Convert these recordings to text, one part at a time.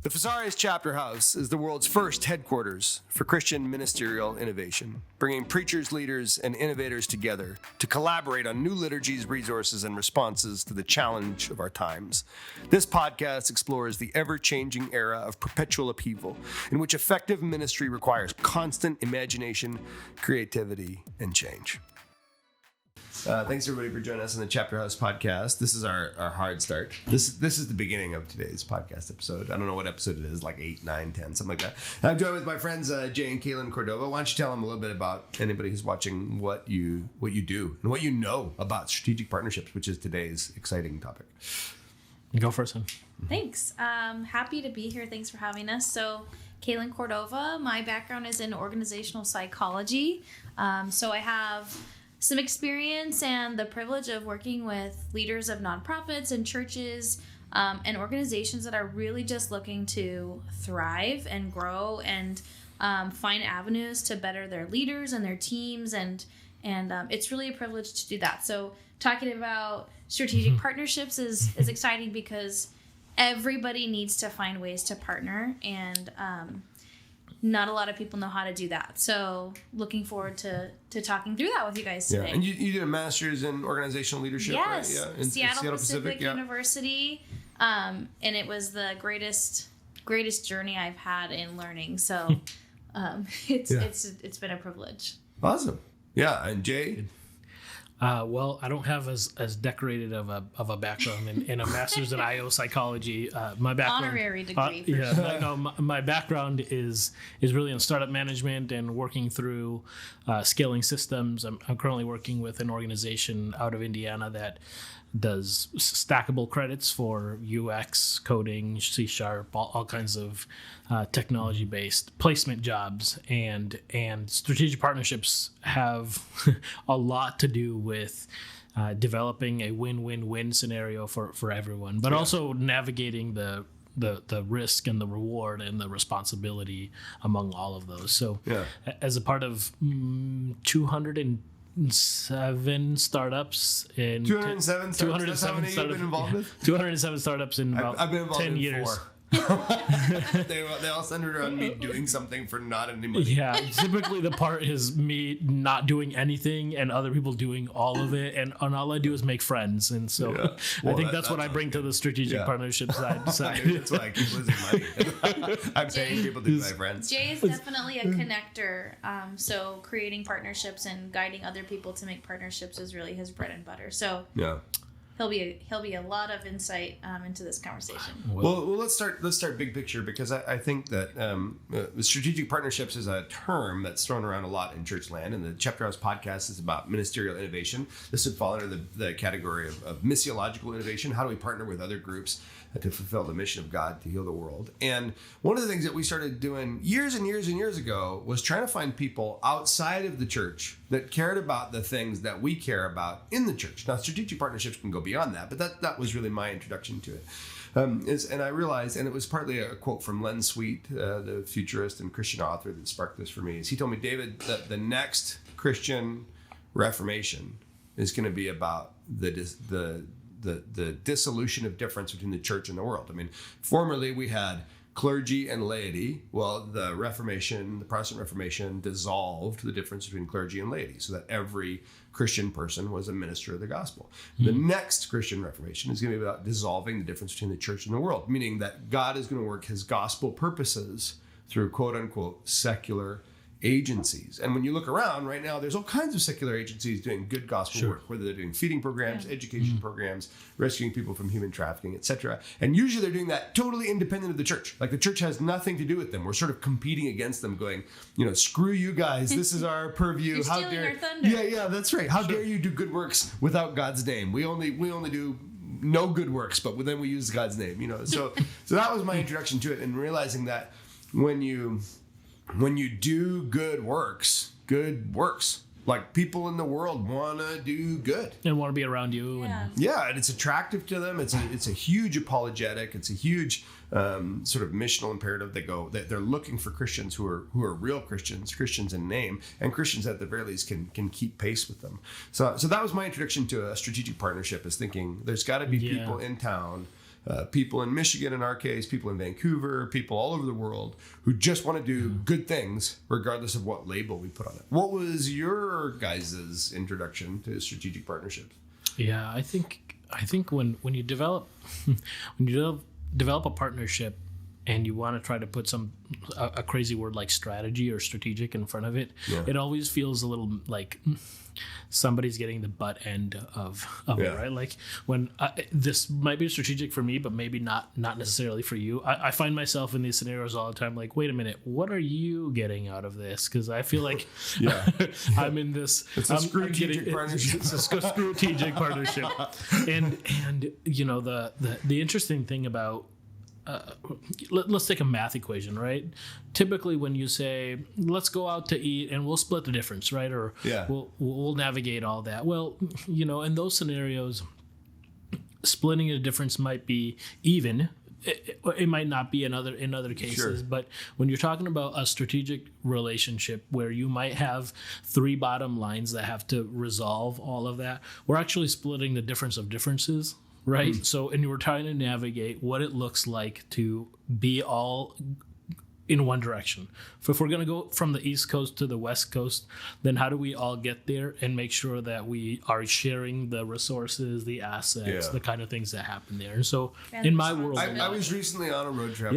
The Fossores Chapter House is the world's first headquarters for Christian ministerial innovation, bringing preachers, leaders, and innovators together to collaborate on new liturgies, resources, and responses to the challenge of our times. This podcast explores the ever-changing era of perpetual upheaval, in which effective ministry requires constant imagination, creativity, and change. Thanks everybody for joining us on the Chapter House podcast. This is our hard start. This is the beginning of today's podcast episode. I don't know what episode it is, like 8, 9, 10, something like that. And I'm joined with my friends Juan and Kaylin Cordova. Why don't you tell them a little bit about anybody who's watching what you do and what you know about strategic partnerships, which is today's exciting topic. Go first, son. Thanks. Happy to be here. Thanks for having us. So, Kaylin Cordova, my background is in organizational psychology. So I have some experience and the privilege of working with leaders of nonprofits and churches and organizations that are really just looking to thrive and grow and find avenues to better their leaders and their teams. And it's really a privilege to do that. So talking about strategic partnerships is exciting because everybody needs to find ways to partner, and not a lot of people know how to do that. So looking forward to talking through that with you guys today. Yeah. And you did a master's in organizational leadership, yes, right? Yeah. In Seattle Pacific University. And it was the greatest journey I've had in learning. So it's been a privilege. Awesome. Yeah. And Jay? Well, I don't have as decorated of a background in a master's in IO psychology. My background, honorary degree. For sure. My background is really in startup management and working through scaling systems. I'm currently working with an organization out of Indiana that does stackable credits for UX, coding, C#, all kinds of technology-based placement jobs, and strategic partnerships have a lot to do with developing a win-win-win scenario for everyone, but also navigating the risk and the reward and the responsibility among all of those. So as a part of 207 startups in 207 startups. How many you've been involved with? 207 startups in about I've been involved 10 in years. 4. they all centered around me doing something for not any money. Yeah, typically the part is me not doing anything and other people doing all of it, and all I do is make friends. And so I think that's what I bring to the strategic partnership side. That's why I keep losing money. I'm paying people to be my friends. Jay is definitely a connector. So creating partnerships and guiding other people to make partnerships is really his bread and butter. So He'll be a lot of insight into this conversation. Well, let's start big picture, because I think that strategic partnerships is a term that's thrown around a lot in church land, and the Chapter House podcast is about ministerial innovation. This would fall under the category of missiological innovation. How do we partner with other groups to fulfill the mission of God to heal the world? And one of the things that we started doing years and years and years ago was trying to find people outside of the church that cared about the things that we care about in the church. Now, strategic partnerships can go beyond that, but that was really my introduction to it. And I realized, and it was partly a quote from Len Sweet, the futurist and Christian author, that sparked this for me. Is he told me, David, that the next Christian Reformation is going to be about the dissolution of difference between the church and the world. I mean, formerly we had clergy and laity. Well, the Protestant Reformation dissolved the difference between clergy and laity, so that every Christian person was a minister of the gospel. The next Christian Reformation is going to be about dissolving the difference between the church and the world, meaning that God is going to work his gospel purposes through quote unquote secular agencies. And when you look around right now, there's all kinds of secular agencies doing good gospel work, whether they're doing feeding programs, education programs, rescuing people from human trafficking, etc. And usually they're doing that totally independent of the church. Like the church has nothing to do with them. We're sort of competing against them, going, screw you guys. This is our purview. You're How stealing dare our thunder. Yeah, that's right. How dare you do good works without God's name? We only do no good works, but then we use God's name. So that was my introduction to it, and realizing that when you do good works, like people in the world want to do good and want to be around you. Yeah. And it's attractive to them. It's a huge apologetic. It's a huge sort of missional imperative. They're looking for Christians who are real Christians in name, and Christians at the very least can keep pace with them. So that was my introduction to a strategic partnership, is thinking there's got to be people in town people in Michigan, in our case, people in Vancouver, people all over the world who just want to do good things, regardless of what label we put on it. What was your guys' introduction to strategic partnerships? Yeah, I think when you develop develop a partnership and you want to try to put a crazy word like strategy or strategic in front of it, it always feels a little like somebody's getting the butt end of it, right? Like when this might be strategic for me, but maybe not necessarily for you. I find myself in these scenarios all the time. Like, wait a minute, what are you getting out of this? Because I feel like I'm in this. It's a strategic partnership. It's a strategic partnership, and you know the interesting thing about. Let's take a math equation, right? Typically, when you say, "Let's go out to eat and we'll split the difference," right? Or we'll navigate all that. Well, you know, in those scenarios, splitting the difference might be even. It might not be in other cases, but when you're talking about a strategic relationship where you might have 3 bottom lines that have to resolve all of that, we're actually splitting the difference of differences. Right. So, and we're trying to navigate what it looks like to be all in one direction. So if we're going to go from the East Coast to the West Coast, then how do we all get there and make sure that we are sharing the resources, the assets, the kind of things that happen there? And so in my world, I was recently on a road trip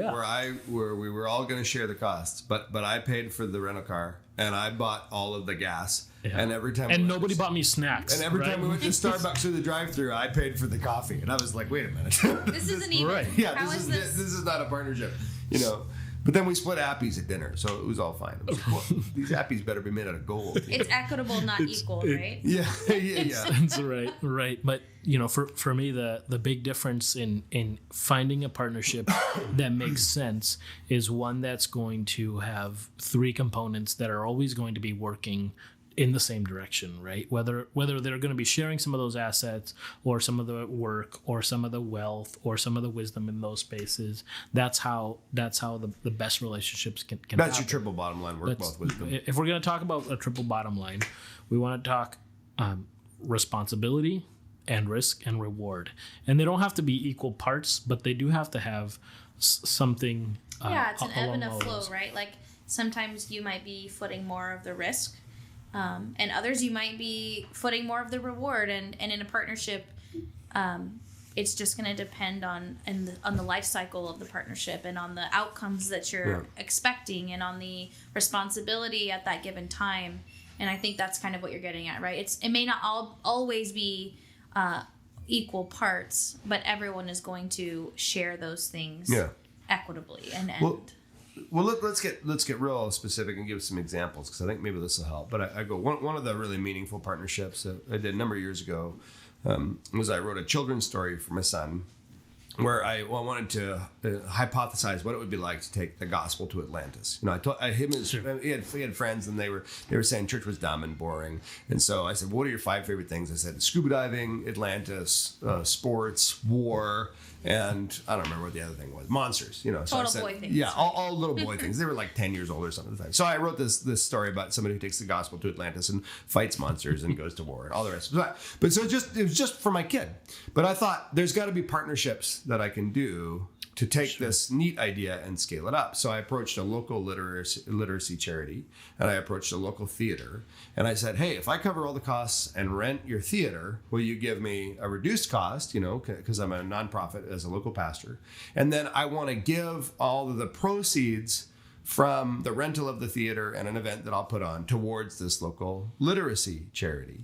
where we were all going to share the costs, but I paid for the rental car and I bought all of the gas. Yeah. And every time, nobody bought me snacks. And every time we went to Starbucks through the drive-thru, I paid for the coffee, and I was like, "Wait a minute, this isn't even right." Yeah, this is not a partnership, you know. But then we split appies at dinner, so it was all fine. It was like, well, these appies better be made out of gold. It's equitable, not equal, right? Yeah. That's right. But you know, for me, the big difference in finding a partnership that makes sense is one that's going to have 3 components that are always going to be working in the same direction, right? Whether they're going to be sharing some of those assets or some of the work or some of the wealth or some of the wisdom in those spaces, that's how the best relationships can that's happen. Your triple bottom line work, both wisdom. If we're going to talk about a triple bottom line, we want to talk responsibility and risk and reward. And they don't have to be equal parts, but they do have to have something it's an ebb and a flow, right? Like sometimes you might be footing more of the risk, and others you might be footing more of the reward, and in a partnership, it's just going to depend on the life cycle of the partnership and on the outcomes that you're expecting and on the responsibility at that given time. And I think that's kind of what you're getting at, right? It may not always be equal parts, but everyone is going to share those things equitably and Well, let's get real specific and give some examples, because I think maybe this will help. But I go one of the really meaningful partnerships that I did a number of years ago was I wrote a children's story for my son, where I wanted to hypothesize what it would be like to take the gospel to Atlantis. You know, he had friends, and they were saying church was dumb and boring. And so I said, "What are your 5 favorite things?" I said, "Scuba diving, Atlantis, sports, war." And I don't remember what the other thing was. Monsters, you know. So Total boy things. Yeah, all little boy things. They were like 10 years old or something at the time. So I wrote this story about somebody who takes the gospel to Atlantis and fights monsters and goes to war and all the rest. But so it was just for my kid. But I thought there's got to be partnerships that I can do to take this neat idea and scale it up. So I approached a local literacy charity, and I approached a local theater, and I said, "Hey, if I cover all the costs and rent your theater, will you give me a reduced cost, you know, because I'm a nonprofit as a local pastor, and then I want to give all of the proceeds from the rental of the theater and an event that I'll put on towards this local literacy charity.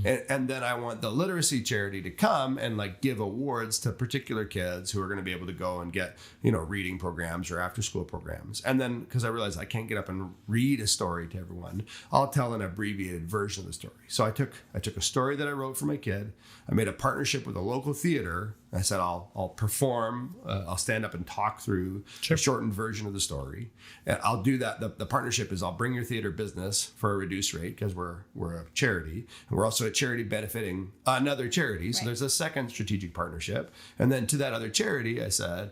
And then I want the literacy charity to come and like give awards to particular kids who are going to be able to go and get, you know, reading programs or after school programs. And then because I realized I can't get up and read a story to everyone, I'll tell an abbreviated version of the story. So I took a story that I wrote for my kid. I made a partnership with a local theater. I said, I'll perform, I'll stand up and talk through a shortened version of the story. And I'll do that. The partnership is I'll bring your theater business for a reduced rate because we're a charity. And we're also a charity benefiting another charity. So there's a second strategic partnership. And then to that other charity, I said,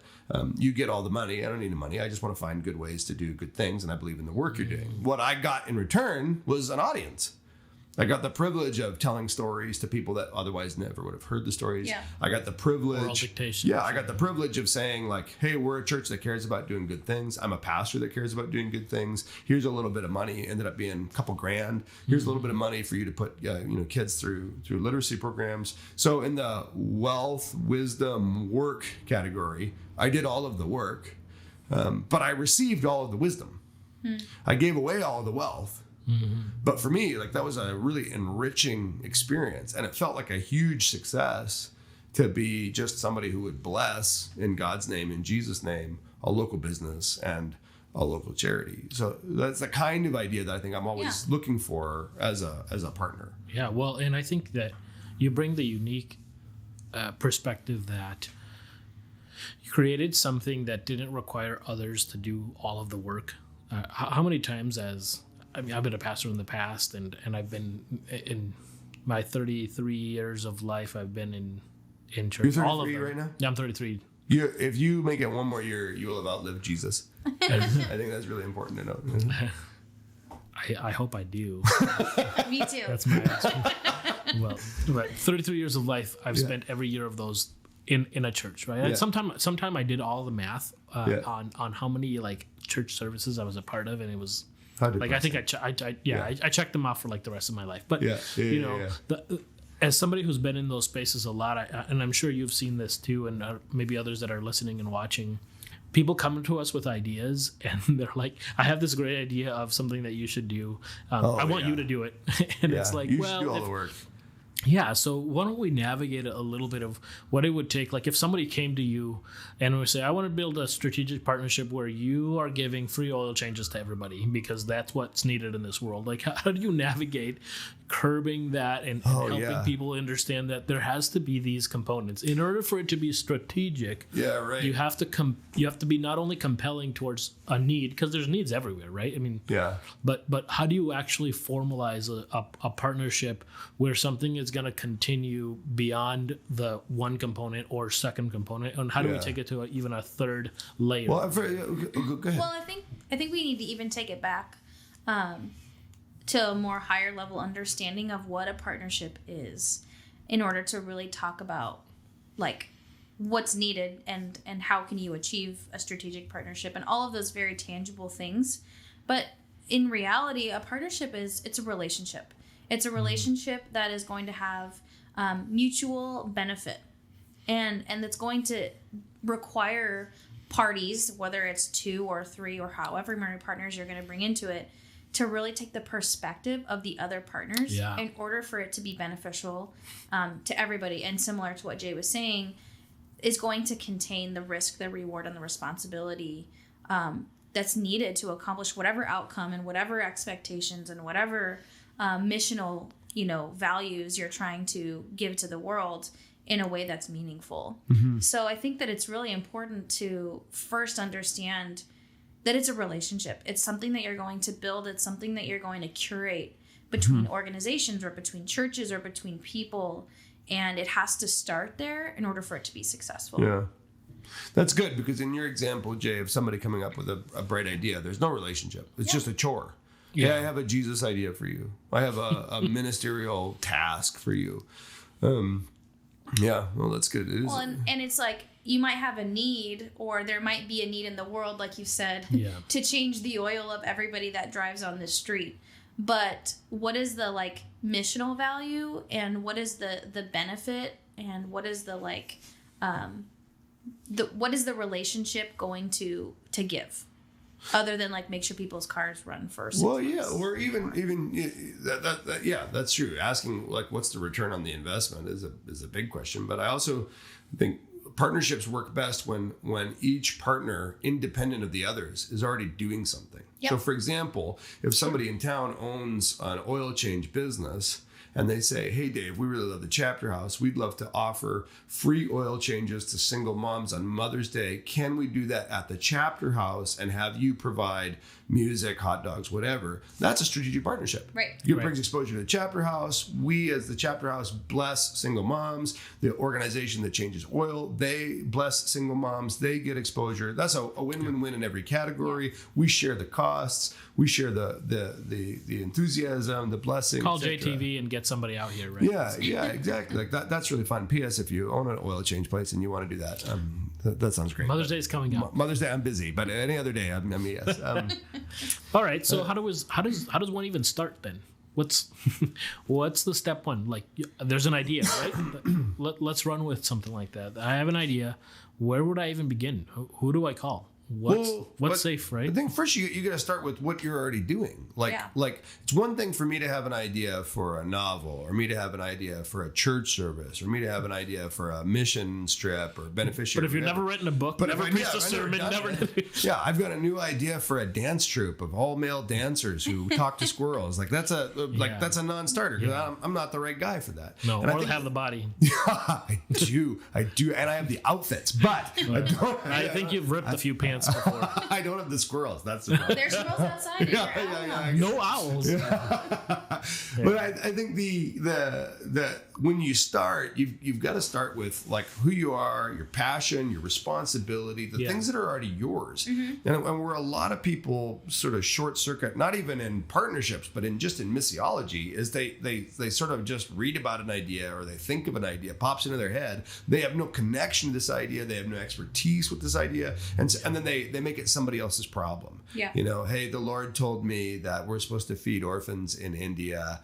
you get all the money. I don't need the money. I just want to find good ways to do good things. And I believe in the work you're doing. What I got in return was an audience. I got the privilege of telling stories to people that otherwise never would have heard the stories. Yeah. I got the privilege. Oral dictation. Yeah, I got the privilege of saying like, hey, we're a church that cares about doing good things. I'm a pastor that cares about doing good things. Here's a little bit of money. Ended up being a couple grand. Here's a little bit of money for you to put kids through literacy programs. So in the wealth, wisdom, work category, I did all of the work, but I received all of the wisdom. I gave away all of the wealth. But for me, like that was a really enriching experience, and it felt like a huge success to be just somebody who would bless in God's name, in Jesus' name, a local business and a local charity. So that's the kind of idea that I think I'm always looking for as a partner. Yeah, well, and I think that you bring the unique perspective that you created something that didn't require others to do all of the work. How many times I've been a pastor in the past, and I've been in my 33 years of life. I've been in church. You're 33 all of them. right now? Yeah, I'm 33. If you make it one more year, you will have outlived Jesus. I think that's really important to know. I hope I do. Me too. That's my well, right. 33 years of life. I've spent every year of those in a church, right? Yeah. Sometime I did all the math on how many like church services I was a part of, and it was. Like I think I checked them off for like the rest of my life. But as somebody who's been in those spaces a lot, and I'm sure you've seen this too, and maybe others that are listening and watching, people come to us with ideas, and they're like, "I have this great idea of something that you should do. I want you to do it." And it's like, you well, should do all the work. Yeah, so why don't we navigate a little bit of what it would take? Like if somebody came to you and would say, I want to build a strategic partnership where you are giving free oil changes to everybody because that's what's needed in this world. Like how do you navigate curbing that and helping people understand that there has to be these components in order for it to be strategic? Yeah, right. You have to be not only compelling towards a need, because there's needs everywhere, right? I mean, but how do you actually formalize a partnership where something is going to continue beyond the one component or second component, and how do we take it to even a third layer? Well, go ahead. Well, I think we need to even take it back to a more higher level understanding of what a partnership is, in order to really talk about like what's needed and how can you achieve a strategic partnership and all of those very tangible things. But in reality, a partnership it's a relationship. It's a relationship that is going to have mutual benefit, and that's going to require parties, whether it's 2 or 3 or however many partners you're going to bring into it, to really take the perspective of the other partners in order for it to be beneficial to everybody. And similar to what Jay was saying, is going to contain the risk, the reward, and the responsibility that's needed to accomplish whatever outcome and whatever expectations and whatever missional, values you're trying to give to the world in a way that's meaningful. Mm-hmm. So I think that it's really important to first understand that it's a relationship. It's something that you're going to build. It's something that you're going to curate between organizations or between churches or between people. And it has to start there in order for it to be successful. Yeah. That's good, because in your example, Jay, of somebody coming up with a bright idea, there's no relationship. It's just a chore. Yeah, I have a Jesus idea for you. I have a ministerial task for you. Well, that's good. It is. Well, and it's like you might have a need, or there might be a need in the world, like you said, to change the oil of everybody that drives on this street. But what is the like missional value, and what is the benefit, and what is the like what is the relationship going to give, other than like make sure people's cars run first? Well, or even that's true. Asking like what's the return on the investment is a big question. But I also think partnerships work best when each partner, independent of the others, is already doing something. Yep. So, for example, if somebody in town owns an oil change business and they say, hey, Dave, we really love the Chapter House. We'd love to offer free oil changes to single moms on Mother's Day. Can we do that at the Chapter House and have you provide music, hot dogs, whatever? That's a strategic partnership. Right. It brings exposure to the Chapter House. We, as the Chapter House, bless single moms. The organization that changes oil, they bless single moms. They get exposure. That's a win-win-win in every category. Yeah. We share the costs. We share the enthusiasm, the blessing. Call JTV and get somebody out here, right? Yeah, exactly. Like that's really fun. P.S. If you own an oil change place and you want to do that, that sounds great. Mother's Day is coming up. Mother's Day, I'm busy, but any other day, yes. All right. So how does one even start then? What's the step one? Like, there's an idea, right? Let's run with something like that. I have an idea. Where would I even begin? Who do I call? What's safe, right? I think first you got to start with what you're already doing. Like it's one thing for me to have an idea for a novel, or me to have an idea for a church service, or me to have an idea for a mission trip or beneficiary. But if you've never written a book, never preached a sermon, I've got a new idea for a dance troupe of all male dancers who talk to squirrels. Like that's a non-starter because I'm not the right guy for that. No, and or have the body. I do, and I have the outfits, but I think you've ripped a few pants before. I don't have the squirrels. That's the problem. There's squirrels outside. No owls. But I think the when you start, you've got to start with like who you are, your passion, your responsibility, the things that are already yours. Mm-hmm. And where a lot of people sort of short circuit, not even in partnerships, but in missiology, is they sort of just read about an idea or they think of an idea, pops into their head. They have no connection to this idea. They have no expertise with this idea, and then they make it somebody else's problem. Yeah. Hey, the Lord told me that we're supposed to feed orphans in India.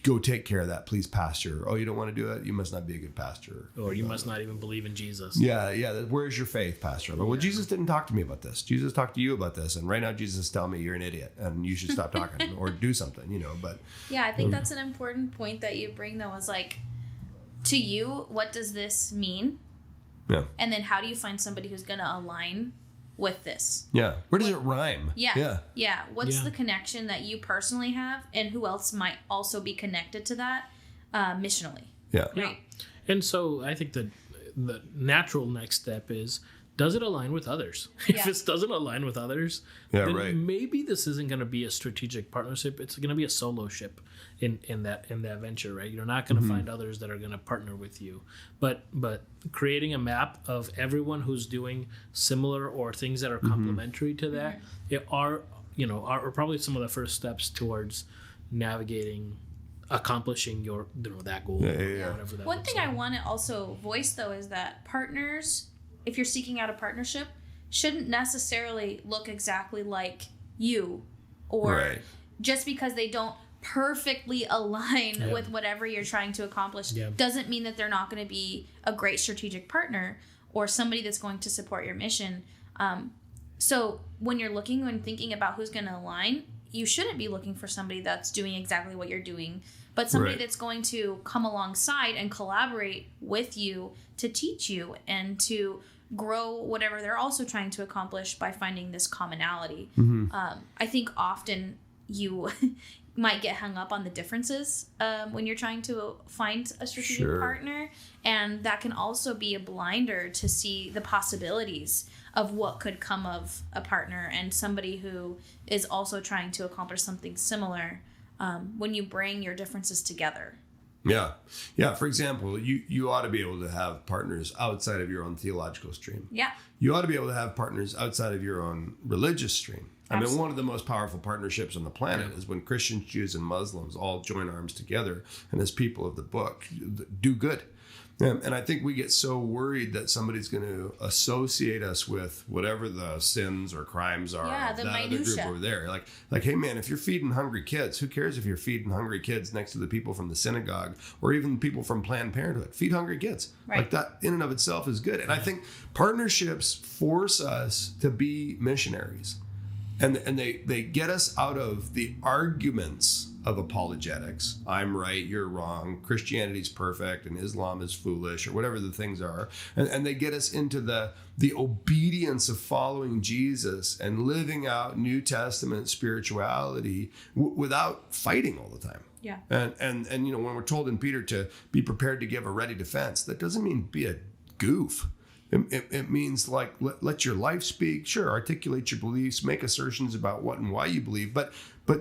Go take care of that, please, pastor. Oh, you don't want to do it? You must not be a good pastor. Or you must not even believe in Jesus. Yeah. Where's your faith, pastor? Well, Jesus didn't talk to me about this. Jesus talked to you about this. And right now, Jesus is telling me you're an idiot and you should stop talking or do something, but. Yeah, I think that's an important point that you bring, though, is like, to you, what does this mean? Yeah. And then how do you find somebody who's going to align with this? Yeah. Where does it rhyme? Yeah. What's the connection that you personally have, and who else might also be connected to that missionally? Yeah. Right. And so I think that the natural next step is, does it align with others? If it doesn't align with others, then maybe this isn't going to be a strategic partnership. It's going to be a solo ship in that venture, right? You're not going to find others that are going to partner with you. But creating a map of everyone who's doing similar or things that are complementary to that are probably some of the first steps towards navigating, accomplishing your that goal. Whatever that One thing I want to also voice, though, is that partners, if you're seeking out a partnership, shouldn't necessarily look exactly like you, or just because they don't perfectly align with whatever you're trying to accomplish doesn't mean that they're not going to be a great strategic partner or somebody that's going to support your mission. So when you're thinking about who's going to align, you shouldn't be looking for somebody that's doing exactly what you're doing, but somebody that's going to come alongside and collaborate with you to teach you and to grow whatever they're also trying to accomplish by finding this commonality. I think often you might get hung up on the differences when you're trying to find a strategic partner, and that can also be a blinder to see the possibilities of what could come of a partner and somebody who is also trying to accomplish something similar when you bring your differences together. Yeah. For example, you ought to be able to have partners outside of your own theological stream. Yeah. You ought to be able to have partners outside of your own religious stream. Absolutely. I mean, one of the most powerful partnerships on the planet is when Christians, Jews, and Muslims all join arms together, and as people of the book, do good. And I think we get so worried that somebody's going to associate us with whatever the sins or crimes are of that other group over there. Like, hey man, if you're feeding hungry kids, who cares if you're feeding hungry kids next to the people from the synagogue or even people from Planned Parenthood? Feed hungry kids. Right. Like that in and of itself is good. And I think partnerships force us to be missionaries. And they get us out of the arguments of apologetics. I'm right, you're wrong. Christianity's perfect and Islam is foolish, or whatever the things are. And they get us into the obedience of following Jesus and living out New Testament spirituality without fighting all the time. Yeah. And when we're told in Peter to be prepared to give a ready defense, that doesn't mean be a goof. It means like let your life speak. Sure, articulate your beliefs, make assertions about what and why you believe, but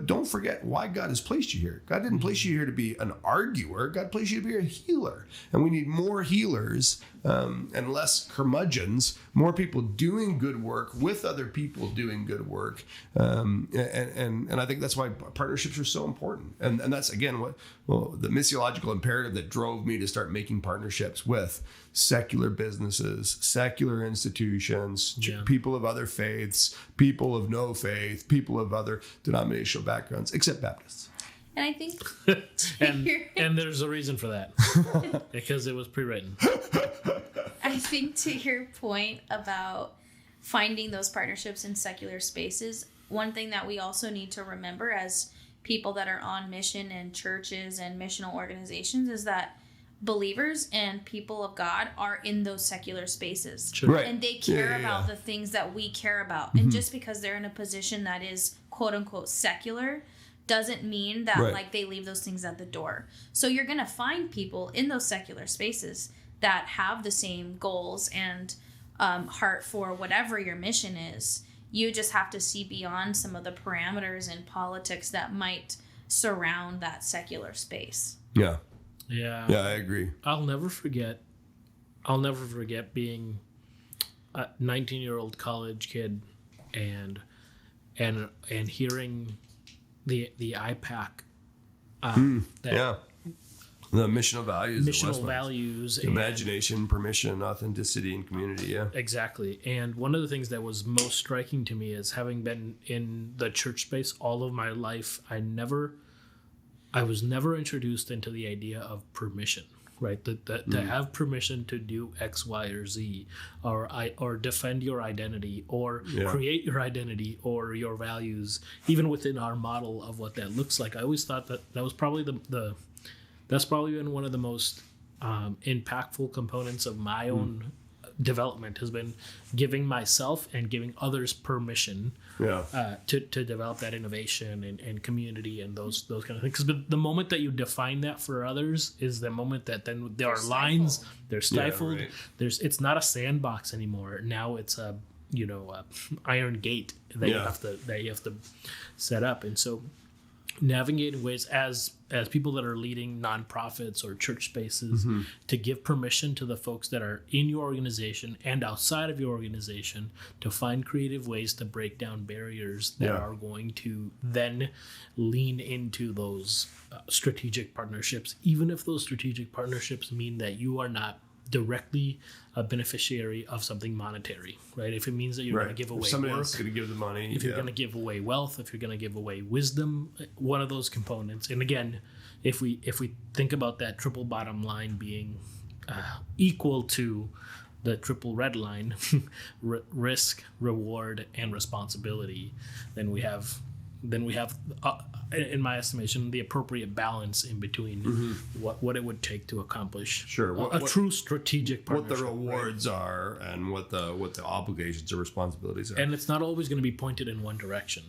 don't forget why God has placed you here. God didn't place you here to be an arguer. God placed you to be a healer, and we need more healers and less curmudgeons. More people doing good work with other people doing good work, and I think that's why partnerships are so important. And that's again the missiological imperative that drove me to start making partnerships with secular businesses, secular institutions, people of other faiths, people of no faith, people of other denominational backgrounds, except Baptists. And I think and there's a reason for that, because it was pre-written. I think to your point about finding those partnerships in secular spaces, one thing that we also need to remember as people that are on mission in churches and missional organizations is that believers and people of God are in those secular spaces. Sure. Right. And they care about the things that we care about. And just because they're in a position that is quote unquote secular doesn't mean that like they leave those things at the door. So you're going to find people in those secular spaces that have the same goals and heart for whatever your mission is. You just have to see beyond some of the parameters and politics that might surround that secular space. Yeah, I agree. I'll never forget being a 19-year-old college kid and hearing the IPAC the missional values, imagination, permission, authenticity, and community. Exactly. And one of the things that was most striking to me is, having been in the church space all of my life, I was never introduced into the idea of permission, right? To have permission to do X, Y, or Z, or defend your identity, or create your identity or your values, even within our model of what that looks like. I always thought that was probably that's probably been one of the most impactful components of my own development, has been giving myself and giving others permission to develop that innovation and community and those kind of things. Because the moment that you define that for others is the moment that then there are lines, they're stifled. It's not a sandbox anymore. Now it's a iron gate that you have to set up. And so navigating ways as people that are leading nonprofits or church spaces to give permission to the folks that are in your organization and outside of your organization to find creative ways to break down barriers that are going to then lean into those strategic partnerships, even if those strategic partnerships mean that you are not directly a beneficiary of something monetary, right? If it means that you're going to give away somebody work, else is going to give the money, if you're going to give away wealth, if you're going to give away wisdom, one of those components. And again, if we think about that triple bottom line being equal to the triple red line, risk, reward, and responsibility, then we have in my estimation, the appropriate balance in between what it would take to accomplish a true strategic partnership. What the rewards are and what the obligations or responsibilities are. And it's not always going to be pointed in one direction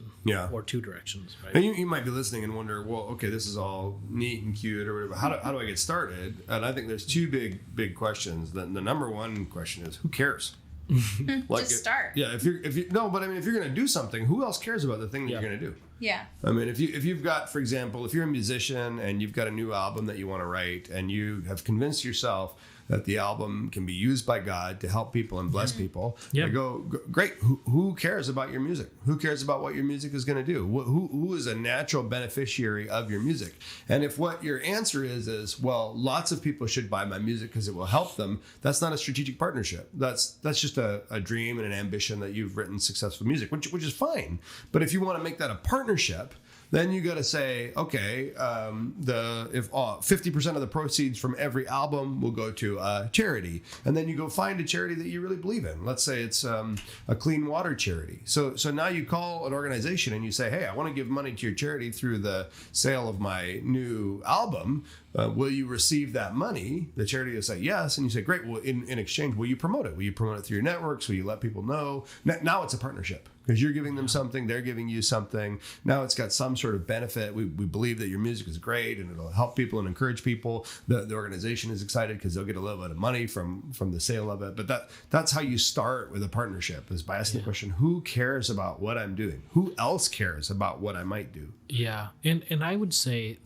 or two directions. Right? And you might be listening and wonder, well, okay, this is all neat and cute or whatever. How do I get started? And I think there's two big questions. The number one question is, who cares? Just start. Yeah, if you're going to do something, who else cares about the thing that you're going to do? Yeah. I mean, if you've got, for example, if you're a musician and you've got a new album that you want to write and you have convinced yourself that the album can be used by God to help people and bless people, I go, great. Who cares about your music? Who cares about what your music is going to do? Who is a natural beneficiary of your music? And if what your answer is, well, lots of people should buy my music because it will help them, that's not a strategic partnership. That's just a dream and an ambition that you've written successful music, which is fine. But if you want to make that a partnership, then you got to say, okay, if 50% of the proceeds from every album will go to a charity, and then you go find a charity that you really believe in. Let's say it's a clean water charity. So now you call an organization and you say, hey, I want to give money to your charity through the sale of my new album. Will you receive that money? The charity will say yes, and you say, great. Well, in exchange, will you promote it? Will you promote it through your networks? Will you let people know? Now it's a partnership because you're giving them something, they're giving you something. Now it's got some sort of benefit. We believe that your music is great and it'll help people and encourage people. The organization is excited because they'll get a little bit of money from the sale of it. But that's how you start with a partnership, is by asking the question, who cares about what I'm doing? Who else cares about what I might do? Yeah. And I would say,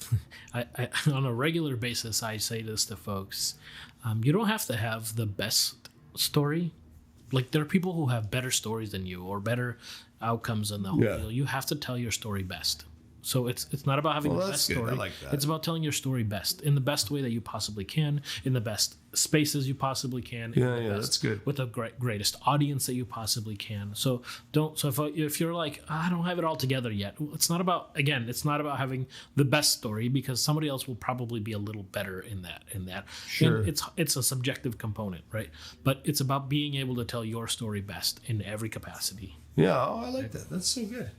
I on a regular basis, I say this to folks, you don't have to have the best story. Like, there are people who have better stories than you or better outcomes than the whole deal. You have to tell your story best. So it's not about having the best story. I like that. It's about telling your story best, in the best way that you possibly can, in the best spaces you possibly can. That's good. With the greatest audience that you possibly can. So if you're like, I don't have it all together yet, it's not about having the best story, because somebody else will probably be a little better in that. Sure. And it's a subjective component, right? But it's about being able to tell your story best in every capacity. Yeah, I like that. That's so good.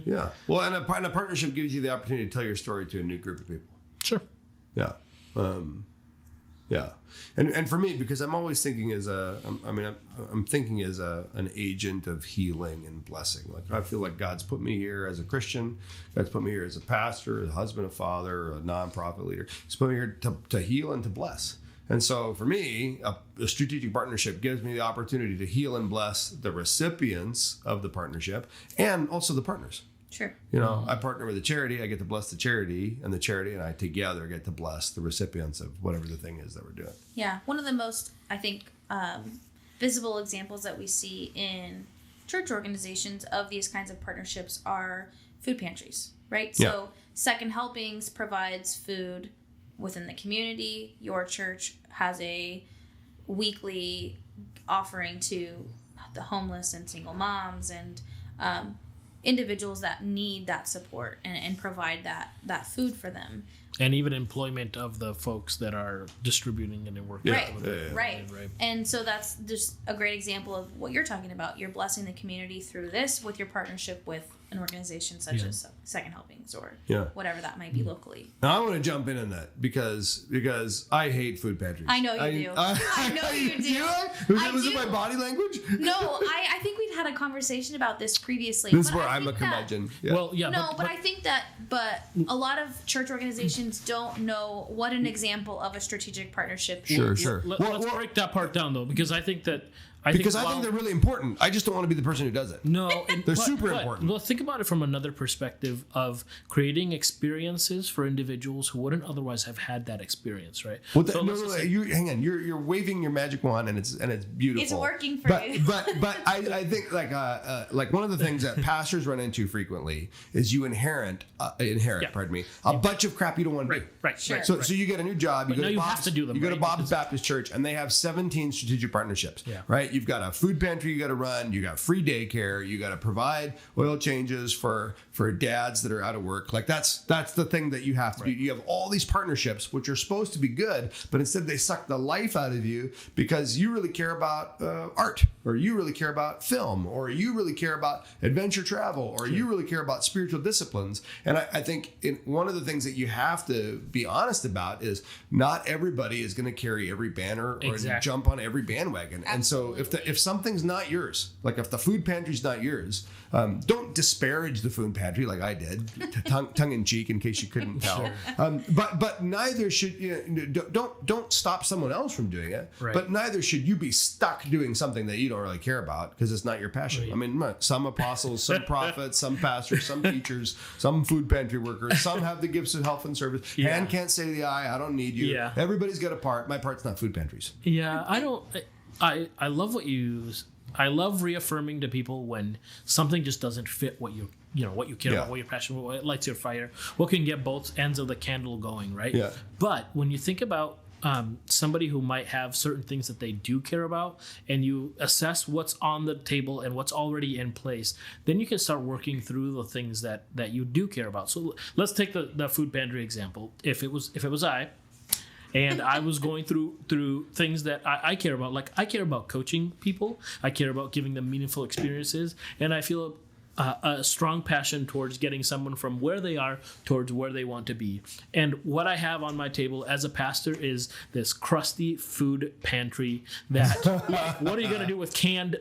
Yeah. Well, and a partnership gives you the opportunity to tell your story to a new group of people. Sure. Yeah. Yeah. And for me, because I'm always thinking I'm thinking as an agent of healing and blessing. Like, I feel like God's put me here as a Christian. God's put me here as a pastor, a husband, a father, a nonprofit leader. He's put me here to heal and to bless. And so for me, a strategic partnership gives me the opportunity to heal and bless the recipients of the partnership and also the partners. Sure. I partner with a charity, I get to bless the charity, and I together get to bless the recipients of whatever the thing is that we're doing. Yeah. One of the most, I think, visible examples that we see in church organizations of these kinds of partnerships are food pantries, right? Yeah. So Second Helpings provides food within the community. Your church has a weekly offering to the homeless and single moms and individuals that need that support, and provide that food for them. And even employment of the folks that are distributing and working. Right. And so that's just a great example of what you're talking about. You're blessing the community through this with your partnership with an organization such as Second Helpings or whatever that might be locally. Now I want to jump in on that because I hate food pantries. I know you do. I know you do. Was it my body language? No, I think we'd had a conversation about this previously. This is where I'm a curmudgeon. Yeah. Well, yeah. But I think that a lot of church organizations don't know what an example of a strategic partnership is. Sure. Let's break that part down, though, because I think that I think they're really important. I just don't want to be the person who does it. No, they're super important. Well, think about it from another perspective of creating experiences for individuals who wouldn't otherwise have had that experience, right? Well, hang on. You're waving your magic wand, and it's beautiful. It's working for you. But I think like one of the things that pastors run into frequently is you inherit a bunch of crap you don't want to do. Right. Sure. So you get a new job. You have to do them. You go to Bob's Baptist Church, and they have 17 strategic partnerships. Yeah. Right. You've got a food pantry you got to run. You got free daycare. You got to provide oil changes for dads that are out of work. Like that's the thing that you have to do. You have all these partnerships which are supposed to be good, but instead they suck the life out of you because you really care about art, or you really care about film, or you really care about adventure travel, or you really care about spiritual disciplines. And I think one of the things that you have to be honest about is not everybody is going to carry every banner or jump on every bandwagon. Absolutely. And so if something's not yours, like if the food pantry's not yours, don't disparage the food pantry like I did, tongue in cheek, in case you couldn't tell. But neither should don't stop someone else from doing it. Right. But neither should you be stuck doing something that you don't really care about because it's not your passion. Right. I mean, some apostles, some prophets, some pastors, some teachers, some food pantry workers, some have the gifts of health and service. Yeah. Hand can't say to the eye, I don't need you. Yeah. Everybody's got a part. My part's not food pantries. Yeah, I love I love reaffirming to people when something just doesn't fit what you care about, what you're passionate about, what lights your fire, what can get both ends of the candle going, right? Yeah. But when you think about somebody who might have certain things that they do care about, and you assess what's on the table and what's already in place, then you can start working through the things that you do care about. So let's take the food pantry example. If it was I, and I was going through things that I care about. Like, I care about coaching people. I care about giving them meaningful experiences. And I feel a strong passion towards getting someone from where they are towards where they want to be. And what I have on my table as a pastor is this crusty food pantry that, what are you going to do with canned,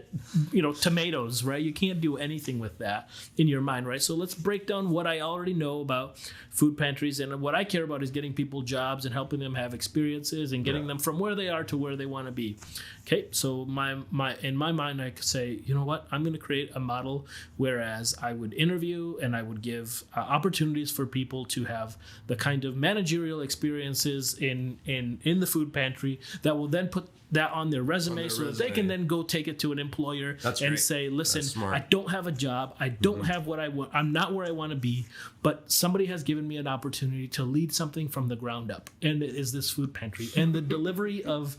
tomatoes, right? You can't do anything with that in your mind, right? So let's break down what I already know about food pantries. And what I care about is getting people jobs and helping them have experiences and getting them from where they are to where they want to be. Okay, so in my mind, I could say, you know what? I'm going to create a model whereas I would interview and I would give opportunities for people to have the kind of managerial experiences in the food pantry that will then put that on their resume that they can then go take it to an employer say, listen, I don't have a job. I don't have what I want. I'm not where I want to be, but somebody has given me an opportunity to lead something from the ground up. And it is this food pantry and the delivery of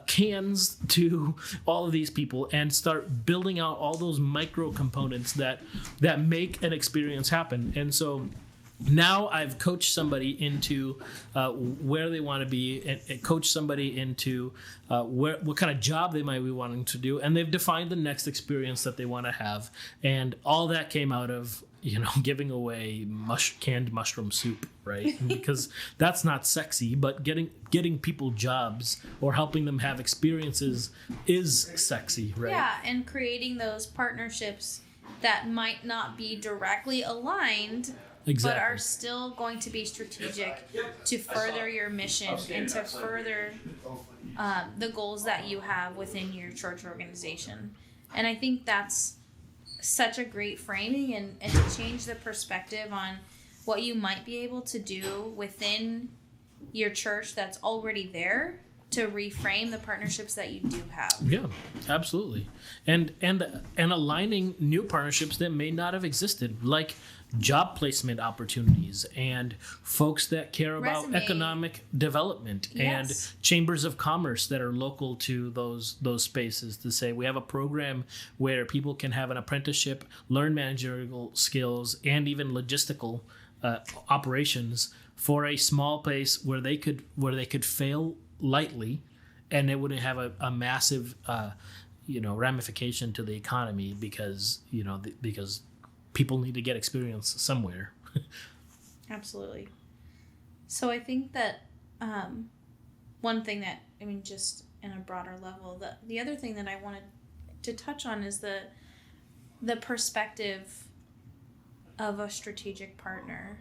cans to all of these people and start building out all those micro components that make an experience happen. And so now I've coached somebody into where they want to be and coached somebody into what kind of job they might be wanting to do. And they've defined the next experience that they want to have. And all that came out of, giving away canned mushroom soup, right? Because that's not sexy, but getting people jobs or helping them have experiences is sexy, right? Yeah, and creating those partnerships that might not be directly aligned, but are still going to be strategic to further your mission and to further the goals that you have within your church organization. And I think that's such a great framing and to change the perspective on what you might be able to do within your church that's already there to reframe the partnerships that you do have. Yeah, absolutely. And aligning new partnerships that may not have existed, like job placement opportunities and folks that care about economic development and chambers of commerce that are local to those spaces to say we have a program where people can have an apprenticeship, learn managerial skills and even logistical operations for a small place where they could fail lightly and it wouldn't have a massive ramification to the economy because people need to get experience somewhere. Absolutely. So I think that one thing that, just in a broader level, the other thing that I wanted to touch on is the perspective of a strategic partner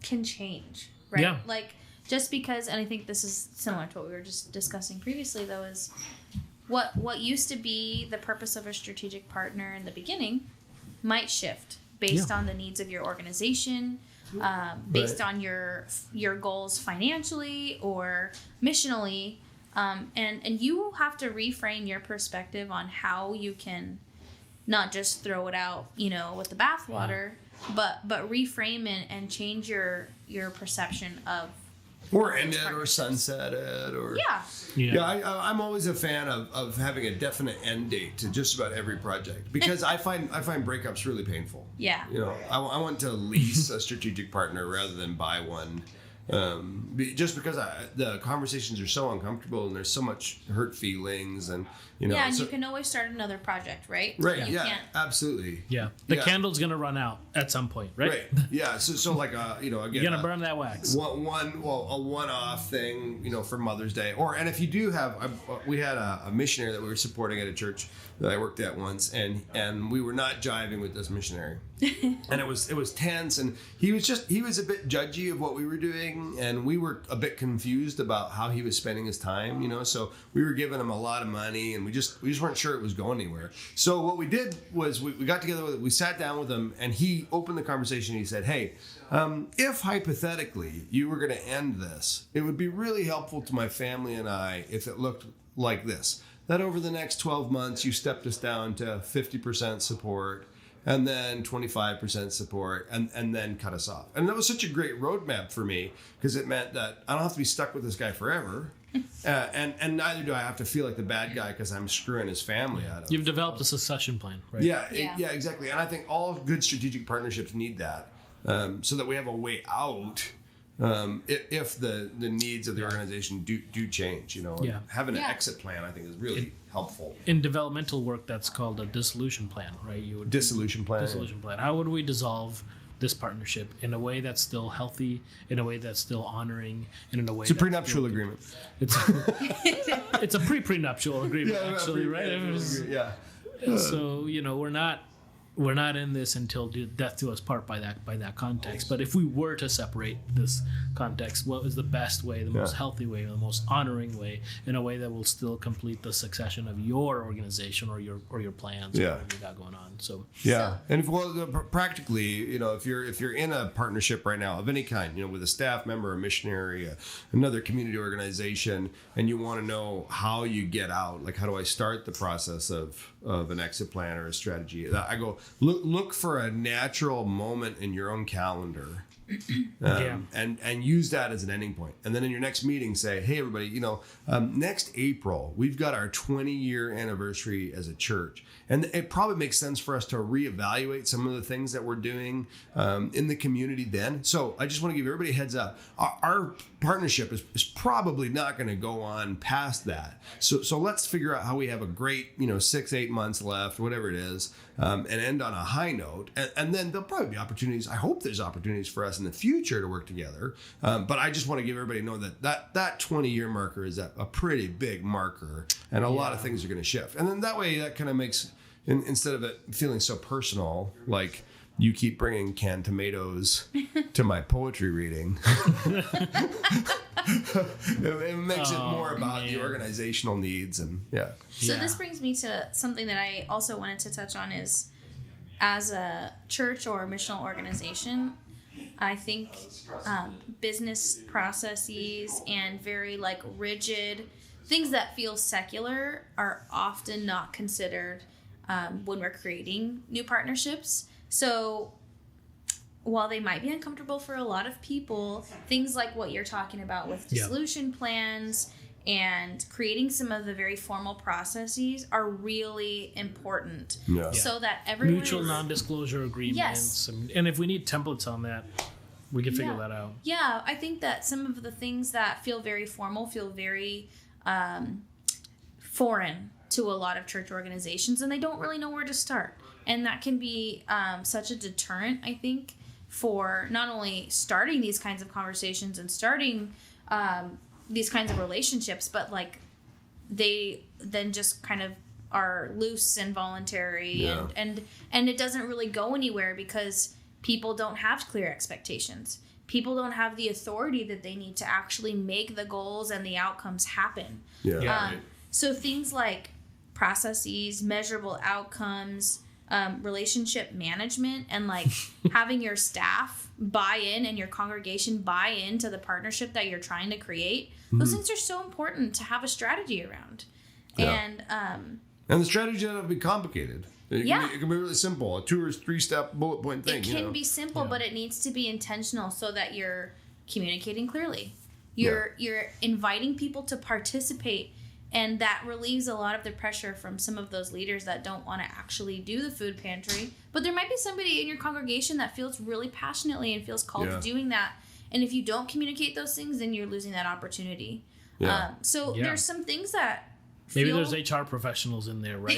can change, right? Yeah. Like, just because, and I think this is similar to what we were just discussing previously, though, is what used to be the purpose of a strategic partner in the beginning might shift based on the needs of your organization, based on your goals financially or missionally, and you have to reframe your perspective on how you can not just throw it out, with the bathwater, but reframe it and change your perception of. Or end it or sunset it or I'm always a fan of having a definite end date to just about every project because I find breakups really painful. Yeah. I want to lease a strategic partner rather than buy one. Just because the conversations are so uncomfortable and there's so much hurt feelings and and you can always start another project, right? Right. Absolutely. Yeah. The candle's gonna run out at some point, right? Right. Yeah. So like again, you're gonna burn that wax. A one-off thing, for Mother's Day, and if you do have, we had a missionary that we were supporting at a church that I worked at once, and we were not jiving with this missionary, and it was tense, and he was a bit judgy of what we were doing, and we were a bit confused about how he was spending his time, so we were giving him a lot of money, and we just weren't sure it was going anywhere. So what we did was we got together with him, we sat down with him, and he opened the conversation. He said, "Hey, if hypothetically you were going to end this, it would be really helpful to my family and I if it looked like this. That over the next 12 months, you stepped us down to 50% support, and then 25% support, and then cut us off." And that was such a great roadmap for me because it meant that I don't have to be stuck with this guy forever. And neither do I have to feel like the bad guy because I'm screwing his family out of. You've developed a succession plan, right? Yeah, exactly. And I think all good strategic partnerships need that, so that we have a way out if the needs of the organization do change, Yeah. having an exit plan, I think, is really helpful. In developmental work, that's called a dissolution plan, right? Dissolution plan. Dissolution plan. How would we dissolve this partnership in a way that's still healthy, in a way that's still honoring, and in a way It's a prenuptial agreement. It's a prenuptial agreement, actually, right? Yeah. So we're not in this until death do us part by that context. But if we were to separate this context, what is the best way, the most healthy way, the most honoring way, in a way that will still complete the succession of your organization or your plans, or whatever you got going on? So and practically, if you're in a partnership right now of any kind, with a staff member, a missionary, another community organization, and you want to know how you get out, like how do I start the process of an exit plan or a strategy? I go look for a natural moment in your own calendar. And use that as an ending point. And then in your next meeting, say, hey, everybody, next April, we've got our 20-year anniversary as a church. And it probably makes sense for us to reevaluate some of the things that we're doing in the community then. So I just want to give everybody a heads up. Our partnership is probably not going to go on past that. So let's figure out how we have a great, 6-8 months left, whatever it is, and end on a high note. And then there'll probably be opportunities. I hope there's opportunities for us in the future to work together. But I just want to give everybody know that 20-year marker is a pretty big marker, and a lot of things are going to shift. And then that way, that kind of makes, instead of it feeling so personal, like you keep bringing canned tomatoes to my poetry reading, it makes it more about the organizational needs. And So this brings me to something that I also wanted to touch on is, as a church or missional organization, I think business processes and very rigid things that feel secular are often not considered when we're creating new partnerships. So while they might be uncomfortable for a lot of people, things like what you're talking about with dissolution plans and creating some of the very formal processes are really important. So that everyone mutual non-disclosure agreements, and if we need templates on that, we can figure that out. Yeah, I think that some of the things that feel very formal feel very foreign to a lot of church organizations, and they don't really know where to start. And that can be such a deterrent, I think, for not only starting these kinds of conversations and starting these kinds of relationships, but they then just kind of are loose and voluntary, and it doesn't really go anywhere because people don't have clear expectations. People don't have the authority that they need to actually make the goals and the outcomes happen. So things like processes, measurable outcomes, relationship management, and having your staff buy in and your congregation buy into the partnership that you're trying to create. Those things are so important to have a strategy around. And the strategy doesn't have to be complicated. It can be really simple, a 2 or 3 step bullet point thing. It can be simple, but it needs to be intentional so that you're communicating clearly. You're inviting people to participate, and that relieves a lot of the pressure from some of those leaders that don't want to actually do the food pantry. But there might be somebody in your congregation that feels really passionately and feels called to doing that. And if you don't communicate those things, then you're losing that opportunity. There's some things that maybe there's HR professionals in there, right?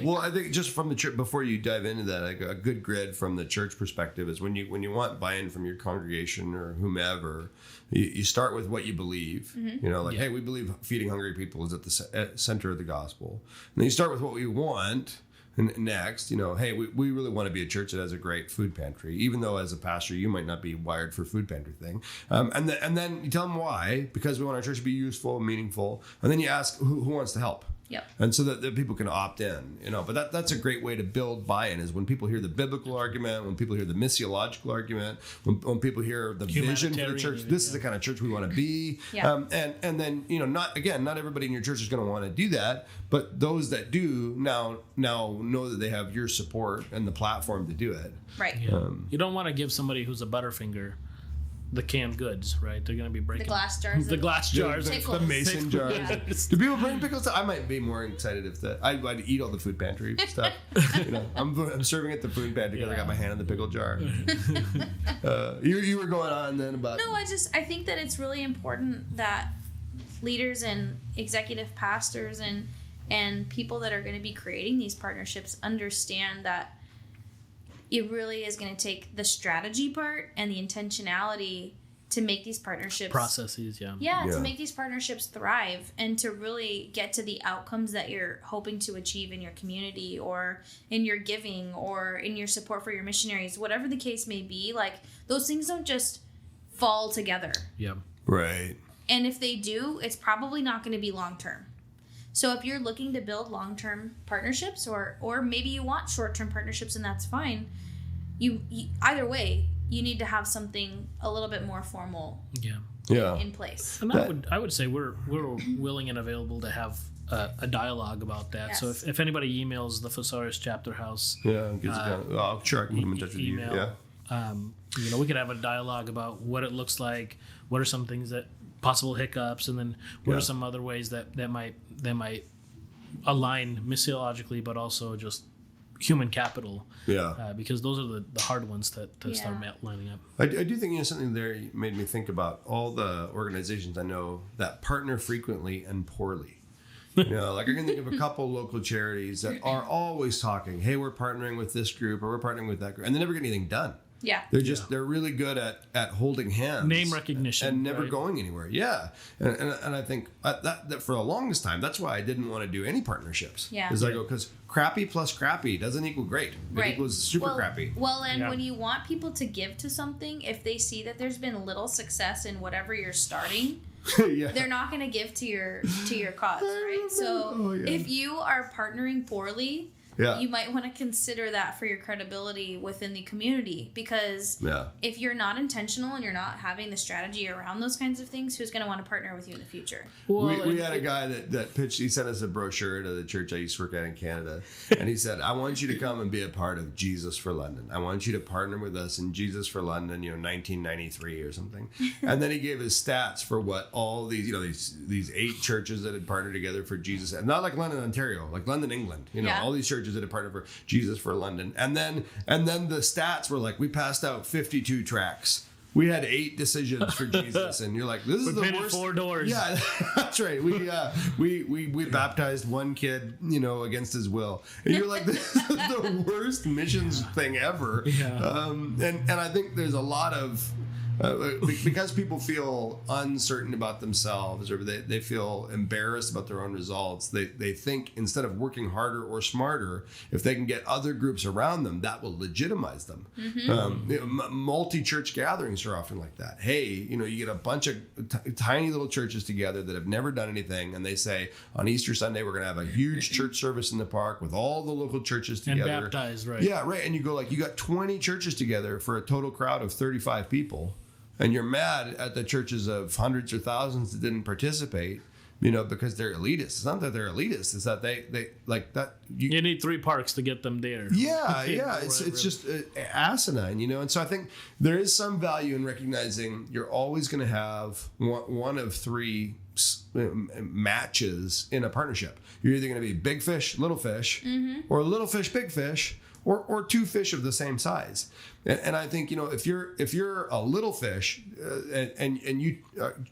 Well, I think just from the church, before you dive into that, a good grid from the church perspective is when you want buy-in from your congregation or whomever, you start with what you believe. Hey, we believe feeding hungry people is at the center of the gospel. And then you start with what we want. And next, hey, we really want to be a church that has a great food pantry, even though as a pastor, you might not be wired for food pantry thing. And then you tell them why, because we want our church to be useful, meaningful. And then you ask who wants to help. Yep. And so that people can opt in, but that's a great way to build buy-in is when people hear the biblical argument, when people hear the missiological argument, when people hear the vision for the church, this is the kind of church we want to be. And then, not everybody in your church is going to want to do that, but those that do now know that they have your support and the platform to do it. Right. You don't want to give somebody who's a Butterfinger the canned goods, right? They're going to be breaking The glass jars. the glass jars, the Pickles. mason jars. Yeah. Do people bring pickles? I might be more excited if I'd eat all the food pantry stuff. I'm serving at the food pantry because I got my hand in the pickle jar. You were going on then about. No, I think that it's really important that leaders and executive pastors and people that are going to be creating these partnerships understand that it really is going to take the strategy part and the intentionality to make these partnerships processes, to make these partnerships thrive and to really get to the outcomes that you're hoping to achieve in your community or in your giving or in your support for your missionaries, whatever the case may be. Like, those things don't just fall together. Yeah. Right. And if they do, it's probably not going to be long term. So if you're looking to build long-term partnerships or maybe you want short-term partnerships, and that's fine, you either way, you need to have something a little bit more formal in place. And I would say we're willing and available to have a dialogue about that. Yes. So if anybody emails the Fossores Chapter House, sure, I can put them in touch with you. email, we could have a dialogue about what it looks like, what are some things that possible hiccups, and then what are some other ways that might align missiologically, but also just human capital. Because those are the hard ones to start lining up. I do think something there made me think about all the organizations I know that partner frequently and poorly. Like I can think of a couple local charities that are always talking, hey, we're partnering with this group or we're partnering with that group, and they never get anything done. Yeah. They're really good at holding hands. Name recognition. And never going anywhere. Yeah. And I think that for the longest time, that's why I didn't want to do any partnerships. Yeah. Because crappy plus crappy doesn't equal great. It equals super crappy. Well, and when you want people to give to something, if they see that there's been little success in whatever you're starting, they're not going to give to your cause, right? So if you are partnering poorly, you might want to consider that for your credibility within the community, because if you're not intentional and you're not having the strategy around those kinds of things, who's going to want to partner with you in the future? Well, we had a guy that pitched, he sent us a brochure to the church I used to work at in Canada, and he said, I want you to come and be a part of Jesus for London. I want you to partner with us in Jesus for London, 1993 or something. And then he gave us stats for what all these 8 churches that had partnered together for Jesus, and not like London, Ontario, like London, England, all these churches that had partnered for Jesus for London. And then the stats were like, we passed out 52 tracts. We had 8 decisions for Jesus, and you're like, this is the worst. 4 doors. Yeah, that's right. We baptized one kid, against his will, and you're like, this is the worst missions thing ever. Yeah. And I think there's a lot of because people feel uncertain about themselves, or they feel embarrassed about their own results. They think instead of working harder or smarter, if they can get other groups around them, that will legitimize them. Multi-church gatherings are often like that. Hey, you get a bunch of tiny little churches together that have never done anything, and they say on Easter Sunday we're going to have a huge church service in the park with all the local churches together and baptized, right? Yeah, right. And you go you got 20 churches together for a total crowd of 35 people. And you're mad at the churches of hundreds or thousands that didn't participate, because they're elitist. It's not that they're elitist. It's that they like that. You need 3 parks to get them there. Yeah. It's just asinine, And so I think there is some value in recognizing you're always going to have one of 3 matches in a partnership. You're either going to be big fish, little fish, or little fish, big fish, or 2 fish of the same size. And I think, if you're a little fish and you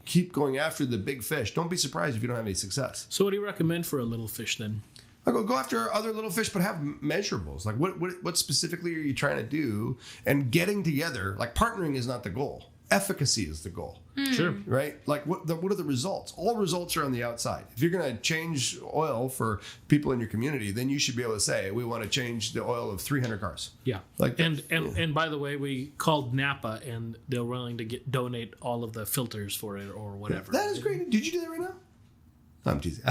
keep going after the big fish, don't be surprised if you don't have any success. So what do you recommend for a little fish then? I go after other little fish, but have measurables. Like what specifically are you trying to do? And getting together, like partnering is not the goal. Efficacy is the goal. Sure. Right? Like what are the results? All results are on the outside. If you're going to change oil for people in your community, then you should be able to say, we want to change the oil of 300 cars. Yeah. And by the way, we called Napa, and they're willing to donate all of the filters for it or whatever. That is great. Did you do that right now? I'm teasing.